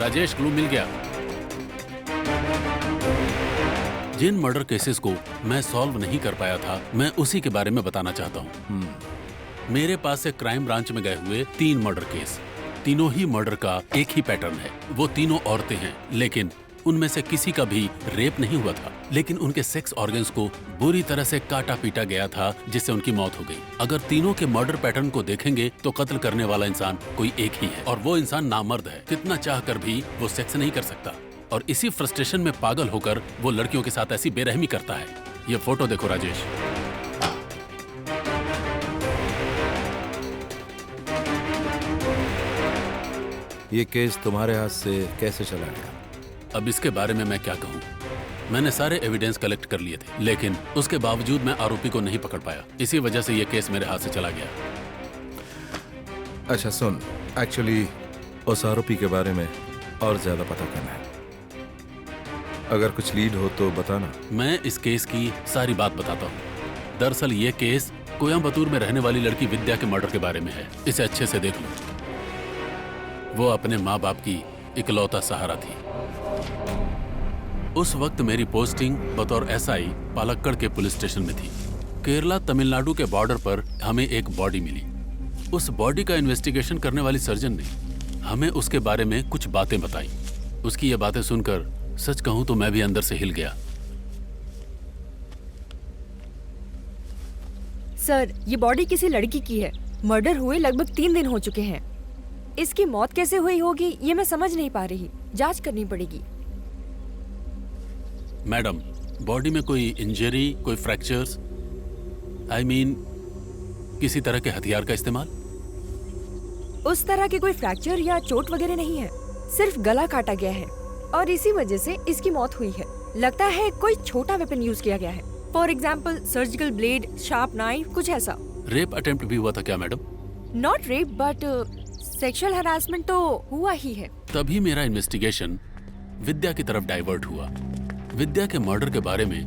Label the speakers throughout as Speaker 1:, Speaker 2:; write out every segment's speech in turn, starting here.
Speaker 1: Rajesh, clue मिल गया। जिन murder cases को मैं सॉल्व नहीं कर पाया था, मैं उसी के बारे में बताना चाहता हूँ। मेरे पास से क्राइम ब्रांच में गए हुए 3 मर्डर केस, तीनों ही मर्डर का एक ही पैटर्न है। वो तीनों औरतें हैं, लेकिन उनमें से किसी का भी रेप नहीं हुआ था, लेकिन उनके सेक्स ऑर्गन्स को बुरी तरह से काटा पीटा गया था, जिससे उनकी मौत हो गई। अगर तीनों के मर्डर पैटर्न को देखेंगे तो कत्ल करने वाला इंसान कोई एक ही है, और वो इंसान नामर्द है। कितना चाह कर भी वो सेक्स नहीं कर सकता, और इसी फ्रस्ट्रेशन में पागल होकर वो लड़कियों के साथ ऐसी बेरहमी करता है। ये फोटो देखो राजेश।
Speaker 2: ये केस तुम्हारे हाथ से कैसे चला गया?
Speaker 1: अब इसके बारे में मैं क्या कहूँ। मैंने सारे एविडेंस कलेक्ट कर लिए थे, लेकिन उसके बावजूद मैं आरोपी को नहीं पकड़ पाया। इसी वजह से ये केस मेरे हाथ से चला गया।
Speaker 2: अच्छा सुन, एक्चुअली उस आरोपी के बारे में और ज्यादा पता करना है। अगर कुछ लीड हो तो बताना।
Speaker 1: मैं इस केस की सारी बात बताता हूँ। दरअसल ये केस कोयम्बतूर में रहने वाली लड़की विद्या के मर्डर के बारे में है। इसे अच्छे से देख लो। वो अपने माँ बाप की इकलौता सहारा थी। उस वक्त मेरी पोस्टिंग बतौर एसआई पालक्कड़ के पुलिस स्टेशन में थी। केरला तमिलनाडु के बॉर्डर पर हमें एक बॉडी मिली। उस बॉडी का इन्वेस्टिगेशन करने वाली सर्जन ने हमें उसके बारे में कुछ बातें बताई। उसकी ये बातें सुनकर सच कहूं तो मैं भी अंदर से हिल गया।
Speaker 3: सर, ये बॉडी किसी लड़की की है। मर्डर हुए लगभग 3 दिन हो चुके हैं। इसकी मौत कैसे हुई होगी ये मैं समझ नहीं पा रही। जांच करनी पड़ेगी।
Speaker 1: मैडम, बॉडी में कोई इंजरी, कोई फ्रैक्चर्स, आई मीन किसी तरह के हथियार का इस्तेमाल?
Speaker 3: उस तरह के कोई फ्रैक्चर या चोट वगैरह नहीं है। सिर्फ गला काटा गया है और इसी वजह से इसकी मौत हुई है। लगता है कोई छोटा वेपन यूज किया गया है। For example surgical blade, sharp knife, कुछ ऐसा।
Speaker 1: रेप अटेम्प्ट भी हुआ था क्या madam?
Speaker 3: Not rape but sexual harassment तो हुआ ही है।
Speaker 1: तभी मेरा इन्वेस्टिगेशन विद्या की तरफ डाइवर्ट हुआ। विद्या के मर्डर के बारे में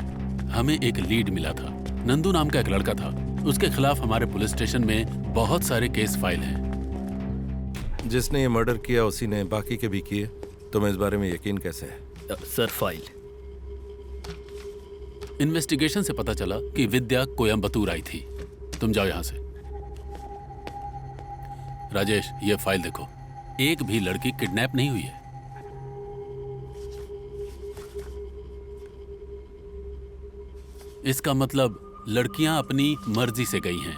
Speaker 1: हमें एक लीड मिला था। नंदू नाम का एक लड़का था। उसके खिलाफ हमारे पुलिस स्टेशन में बहुत सारे केस फाइल हैं।
Speaker 2: जिसने ये मर्डर किया उसी ने बाकी के भी किए। तुम्हें इस बारे में यकीन कैसे है?
Speaker 4: सर, फाइल
Speaker 1: इन्वेस्टिगेशन से पता चला कि विद्या कोयम्बतूर आई थी। तुम जाओ यहां से। राजेश, ये फाइल देखो। एक भी लड़की किडनैप नहीं हुई है। इसका मतलब लड़कियां अपनी मर्जी से गई हैं,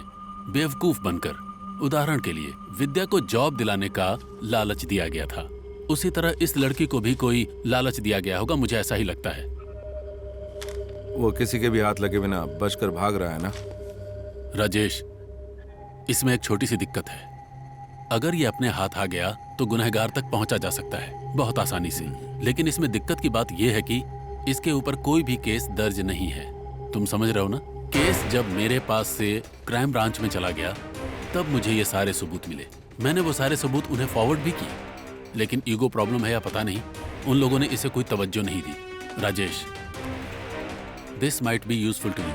Speaker 1: बेवकूफ बनकर। उदाहरण के लिए, विद्या को जॉब दिलाने का लालच दिया गया था। उसी तरह इस लड़की को भी कोई लालच दिया गया होगा, मुझे ऐसा ही लगता है।
Speaker 2: वो किसी के भी हाथ लगे बिना बचकर भाग रहा है ना?
Speaker 1: राजेश, इसमें एक छोटी सी दिक्कत है। अगर ये अपने हाथ आ गया तो गुनहगार तक पहुंचा जा सकता है बहुत आसानी से। लेकिन इसमें दिक्कत की बात यह है कि इसके ऊपर कोई भी केस दर्ज नहीं है। तुम समझ रहे हो ना? केस जब मेरे पास से क्राइम ब्रांच में चला गया तब मुझे ये सारे सबूत मिले। मैंने वो सारे सबूत उन्हें फॉरवर्ड भी किए, लेकिन ईगो प्रॉब्लम है या पता नहीं, उन लोगों ने इसे कोई तवज्जो नहीं दी। Rajesh, this might be useful to you.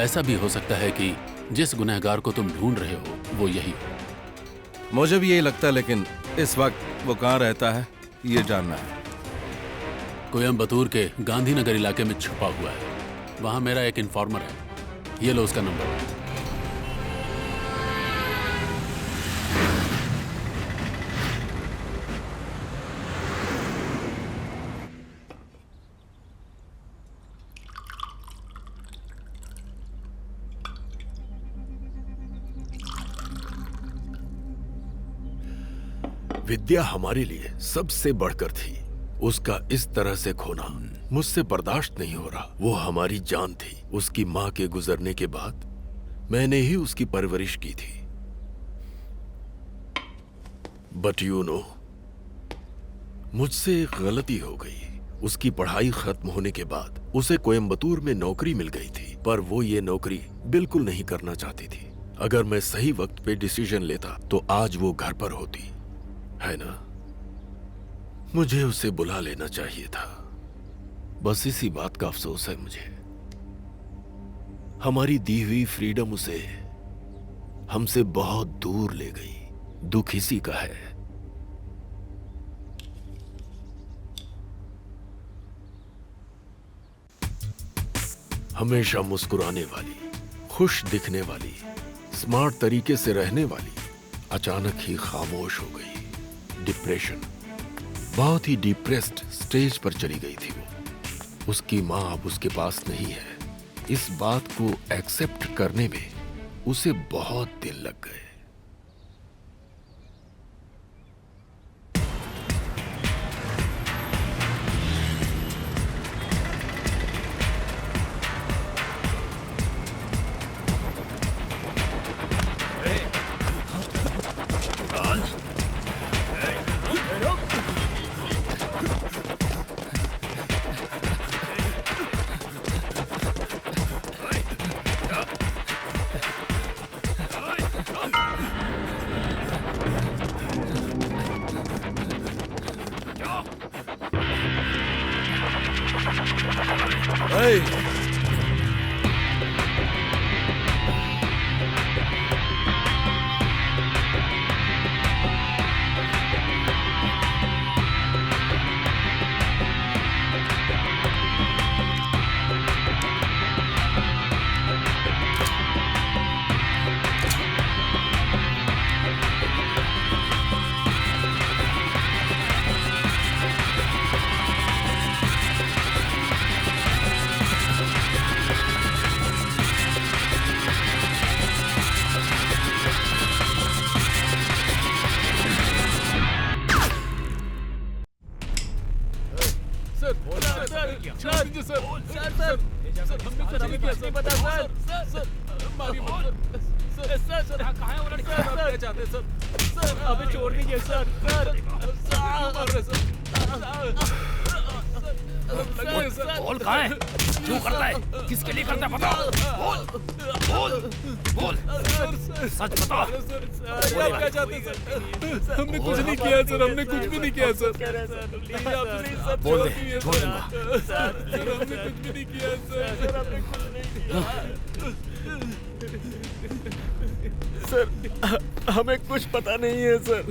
Speaker 1: ऐसा भी हो सकता है कि जिस गुनहगार को तुम ढूंढ रहे हो वो यही हो।
Speaker 2: मुझे भी यही लगता है, लेकिन इस वक्त वो कहाँ रहता है ये जानना है।
Speaker 1: कोयम्बतूर के गांधीनगर इलाके में छुपा हुआ है। वहां मेरा एक इन्फॉर्मर है। ये लो उसका नंबर।
Speaker 5: विद्या हमारे लिए सबसे बढ़कर थी। उसका इस तरह से खोना मुझसे बर्दाश्त नहीं हो रहा। वो हमारी जान थी। उसकी माँ के गुजरने के बाद मैंने ही उसकी परवरिश की थी। बट यू नो, मुझसे एक गलती हो गई। उसकी पढ़ाई खत्म होने के बाद उसे कोयम्बतूर में नौकरी मिल गई थी, पर वो ये नौकरी बिल्कुल नहीं करना चाहती थी। अगर मैं सही वक्त पे डिसीजन लेता तो आज वो घर पर होती, है ना? मुझे उसे बुला लेना चाहिए था। बस इसी बात का अफसोस है मुझे। हमारी दी हुई फ्रीडम उसे हमसे बहुत दूर ले गई। दुख इसी का है। हमेशा मुस्कुराने वाली, खुश दिखने वाली, स्मार्ट तरीके से रहने वाली अचानक ही खामोश हो गई। डिप्रेशन, बहुत ही डिप्रेस्ड स्टेज पर चली गई थी वो। उसकी मां अब उसके पास नहीं है। इस बात को एक्सेप्ट करने में उसे बहुत दिन लग गए।
Speaker 4: बोल कहाँ है? क्यों करता है? किसके लिए करता है? बता। बोल, बोल, बोल। सच बता।
Speaker 6: आप क्या चाहते हैं सर? हमने कुछ नहीं किया सर, हमने कुछ भी नहीं किया सर।
Speaker 4: बोल दे, छोड़ दूंगा।
Speaker 6: हमने कुछ भी नहीं किया सर। हमने कुछ नहीं किया सर। हमें कुछ पता नहीं है सर।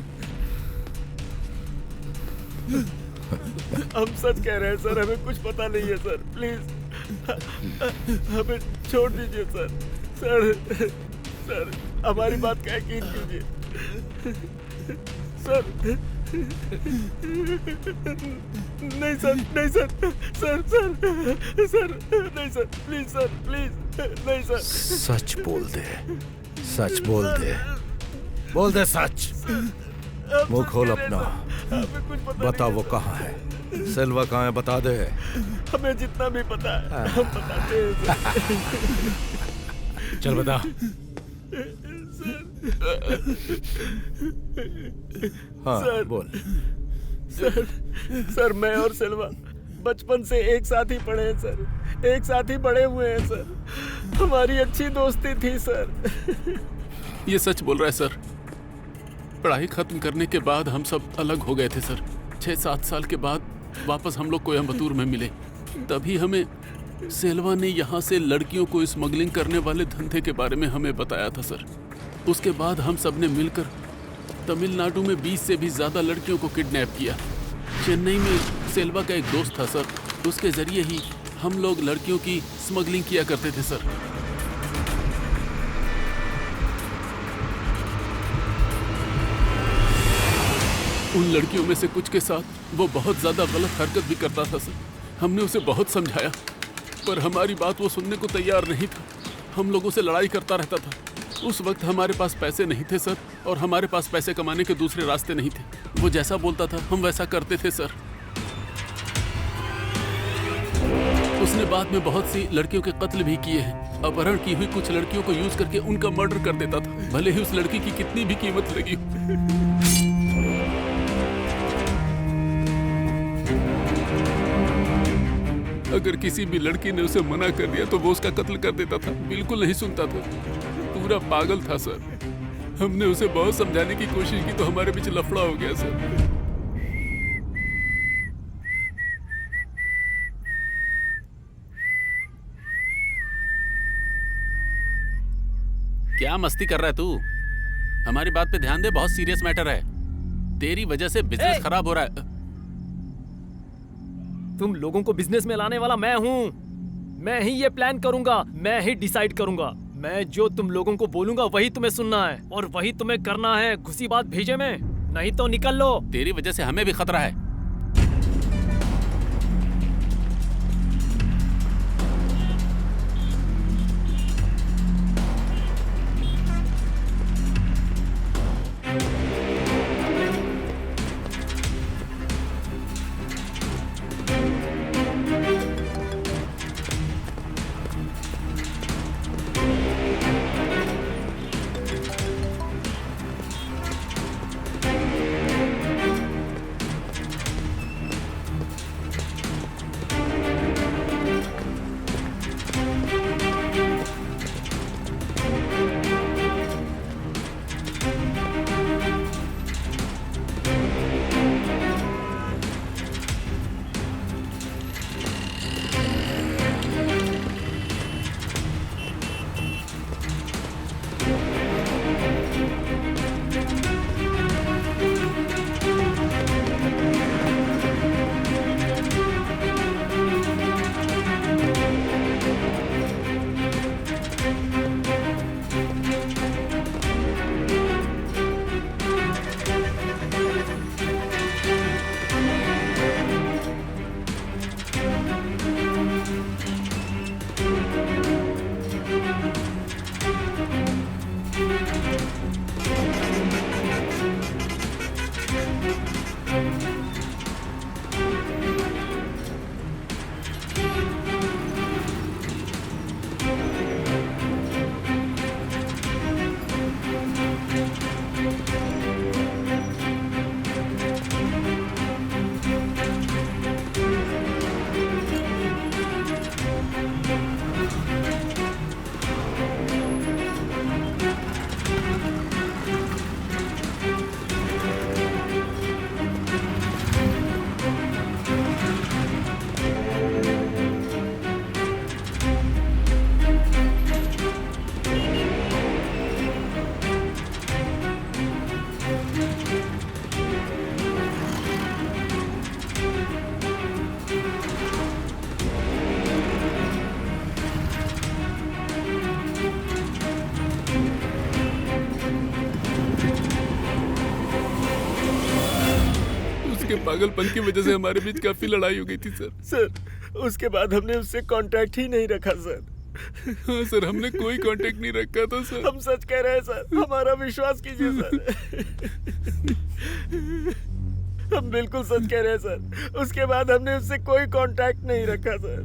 Speaker 6: हम सच कह रहे हैं सर, हमें कुछ पता नहीं है सर। प्लीज हमें छोड़ दीजिए सर। सर सर हमारी बात का यकीन कीजिए सर। नहीं सर, नहीं सर, सर सर सर नहीं सर, प्लीज सर, प्लीज नहीं सर।
Speaker 2: सच बोल दे, सच बोल दे, बोल दे सच। मुंह खोल अपना,
Speaker 6: हमें कुछ पता
Speaker 2: बता
Speaker 6: नहीं
Speaker 2: वो कहाँ है? सिल्वा कहाँ है? बता दे।
Speaker 6: हमें जितना भी पता है हम बताते हैं सर।
Speaker 4: चल बता।
Speaker 2: हाँ
Speaker 6: सर।
Speaker 2: बोल।
Speaker 6: सर सर मैं और सिल्वा बचपन से एक साथ ही पढ़े हैं सर, एक साथ ही बड़े हुए हैं सर। हमारी अच्छी दोस्ती थी सर।
Speaker 1: ये सच बोल रहा है सर। पढ़ाई खत्म करने के बाद हम सब अलग हो गए थे सर। 6-7 साल के बाद वापस हम लोग कोयम्बतूर में मिले। तभी हमें सेल्वा ने यहाँ से लड़कियों को स्मगलिंग करने वाले धंधे के बारे में हमें बताया था सर। उसके बाद हम सब ने मिलकर तमिलनाडु में 20 से भी ज़्यादा लड़कियों को किडनैप किया। चेन्नई में सेल्वा का एक दोस्त था सर, उसके ज़रिए ही हम लोग लड़कियों की स्मगलिंग किया करते थे सर। उन लड़कियों में से कुछ के साथ वो बहुत ज़्यादा गलत हरकत भी करता था सर। हमने उसे बहुत समझाया पर हमारी बात वो सुनने को तैयार नहीं था। हम लोगों से लड़ाई करता रहता था। उस वक्त हमारे पास पैसे नहीं थे सर, और हमारे पास पैसे कमाने के दूसरे रास्ते नहीं थे। वो जैसा बोलता था हम वैसा करते थे सर। उसने बाद में बहुत सी लड़कियों के कत्ल भी किए हैं। अपहरण की हुई कुछ लड़कियों को यूज करके उनका मर्डर कर देता था, भले ही उस लड़की की कितनी भी कीमत लगी हो। अगर किसी भी लड़की ने उसे मना कर दिया तो वो उसका कत्ल कर देता था। बिल्कुल नहीं सुनता था, पूरा पागल था सर। हमने उसे बहुत समझाने की कोशिश की तो हमारे बीच लफड़ा हो गया सर। क्या मस्ती कर रहा है तू? हमारी बात पे ध्यान दे, बहुत सीरियस मैटर है। तेरी वजह से बिजनेस खराब हो रहा है।
Speaker 4: तुम लोगों को बिजनेस में लाने वाला मैं हूँ। मैं ही ये प्लान करूंगा, मैं ही डिसाइड करूंगा। मैं जो तुम लोगों को बोलूंगा वही तुम्हें सुनना है और वही तुम्हें करना है। घुसी बात भेजे में, नहीं तो निकल लो।
Speaker 1: तेरी वजह से हमें भी खतरा है।
Speaker 6: उसके पागलपन की वजह से हमारे बीच काफी लड़ाई हो गई थी सर। सर उसके बाद हमने उससे कांटेक्ट ही नहीं रखा सर। हाँ सर, हमने कोई कांटेक्ट नहीं रखा था सर। हम सच कह रहे हैं सर, हमारा विश्वास कीजिए सर। हम बिल्कुल सच कह रहे हैं सर। उसके बाद हमने उससे कोई कांटेक्ट नहीं रखा सर।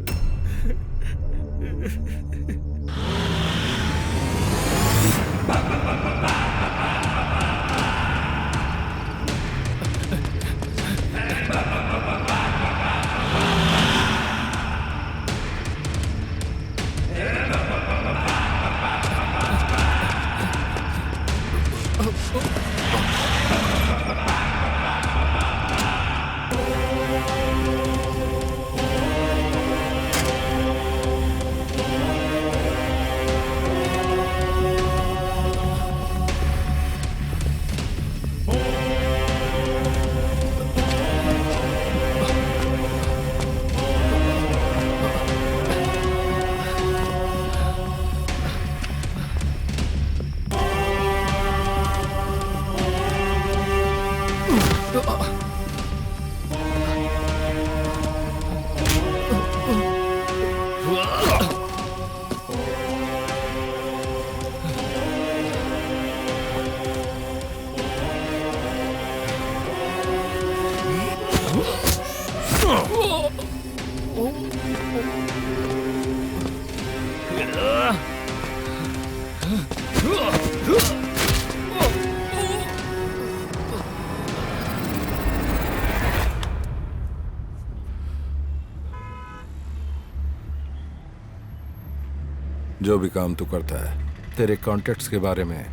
Speaker 2: जो भी काम तू करता है, तेरे कॉन्टेक्ट्स के बारे में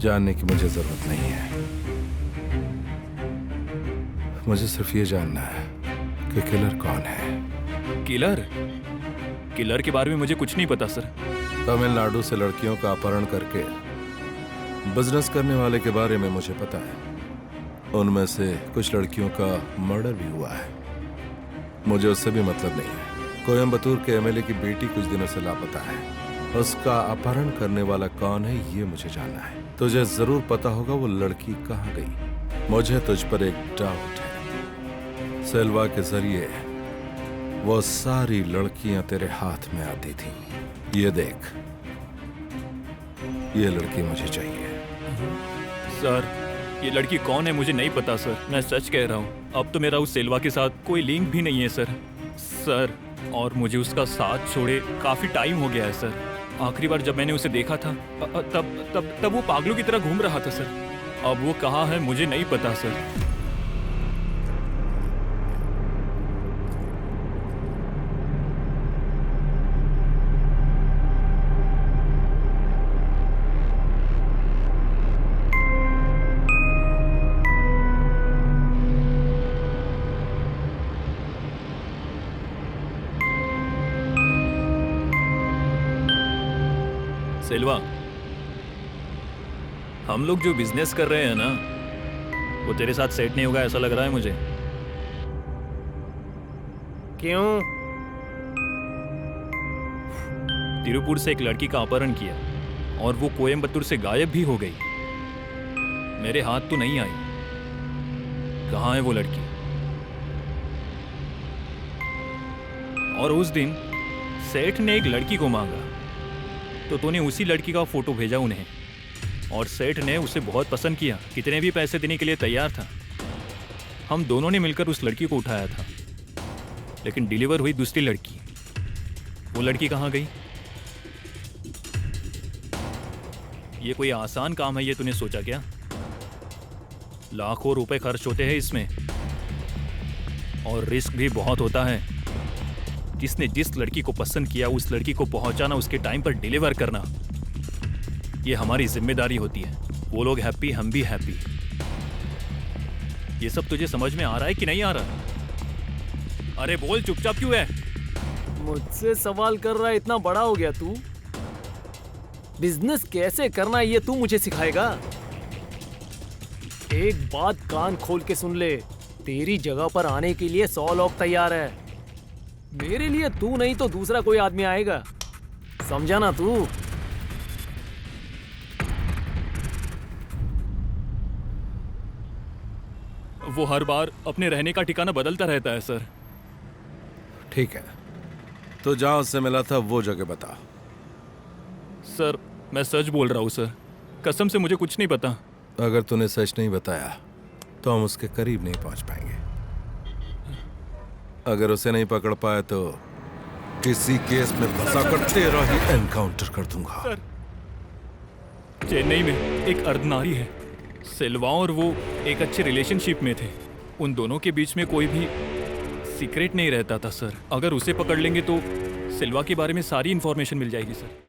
Speaker 2: जानने की मुझे जरूरत नहीं है। मुझे सिर्फ ये जानना है कि किलर कौन है।
Speaker 7: किलर? किलर के बारे में मुझे कुछ नहीं पता सर।
Speaker 2: तमिलनाडु से लड़कियों का अपहरण करके बिजनेस करने वाले के बारे में मुझे पता है। उनमें से कुछ लड़कियों का मर्डर भी हुआ है। मुझे उससे भी मतलब नहीं है। कोयम्बतूर के एमएलए की बेटी कुछ दिनों से लापता है। उसका अपहरण करने वाला कौन है ये मुझे जानना है। तुझे जरूर पता होगा वो लड़की कहाँ गई। मुझे तुझ पर एक डाउट है। सेल्वा के जरिए वो सारी लड़कियां तेरे हाथ में आती थी। ये देख, ये लड़की मुझे चाहिए।
Speaker 7: सर, ये लड़की कौन है मुझे नहीं पता सर, मैं सच कह रहा हूँ। अब तो मेरा उस सेल्वा के साथ कोई लिंक भी नहीं है सर, और मुझे उसका साथ छोड़े काफी टाइम हो गया है सर। आखिरी बार जब मैंने उसे देखा था तब वो पागलों की तरह घूम रहा था सर। अब वो कहाँ है मुझे नहीं पता सर। सेल्वा, हम लोग जो बिजनेस कर रहे हैं ना, वो तेरे साथ सेट नहीं होगा ऐसा लग रहा है मुझे।
Speaker 4: क्यों?
Speaker 7: तिरुपुर से एक लड़की का अपहरण किया और वो कोयम्बतूर से गायब भी हो गई। मेरे हाथ तो नहीं आई। कहाँ है वो लड़की? और उस दिन सेठ ने एक लड़की को मांगा तो तूने उसी लड़की का फोटो भेजा उन्हें, और सेठ ने उसे बहुत पसंद किया, कितने भी पैसे देने के लिए तैयार था। हम दोनों ने मिलकर उस लड़की को उठाया था, लेकिन डिलीवर हुई दूसरी लड़की। वो लड़की कहाँ गई? ये कोई आसान काम है ये तूने सोचा क्या? लाखों रुपए खर्च होते हैं इसमें और रिस्क भी बहुत होता है। जिसने जिस लड़की को पसंद किया उस लड़की को पहुंचाना, उसके टाइम पर डिलीवर करना, ये हमारी जिम्मेदारी होती है। वो लोग हैप्पी, हम भी हैप्पी। ये सब तुझे समझ में आ रहा है कि नहीं आ रहा? अरे बोल, चुपचाप क्यों है?
Speaker 4: मुझसे सवाल कर रहा है? इतना बड़ा हो गया तू? बिजनेस कैसे करना है ये तू मुझे सिखाएगा? एक बात कान खोल के सुन ले, तेरी जगह पर आने के लिए 100 लोग तैयार है। मेरे लिए तू नहीं तो दूसरा कोई आदमी आएगा, समझा ना तू?
Speaker 7: वो हर बार अपने रहने का ठिकाना बदलता रहता है सर।
Speaker 2: ठीक है, तो जहां उससे मिला था वो जगह बता।
Speaker 7: सर, मैं सच बोल रहा हूँ सर, कसम से मुझे कुछ नहीं पता।
Speaker 2: अगर तूने सच नहीं बताया तो हम उसके करीब नहीं पहुंच पाएंगे। अगर उसे नहीं पकड़ पाए तो किसी केस में फंसाकर तेरा ही एनकाउंटर कर दूंगा।
Speaker 7: सर, चेन्नई में एक अर्धनारी है, सेल्वा और वो एक अच्छे रिलेशनशिप में थे। उन दोनों के बीच में कोई भी सीक्रेट नहीं रहता था सर। अगर उसे पकड़ लेंगे तो सेल्वा के बारे में सारी इंफॉर्मेशन मिल जाएगी सर।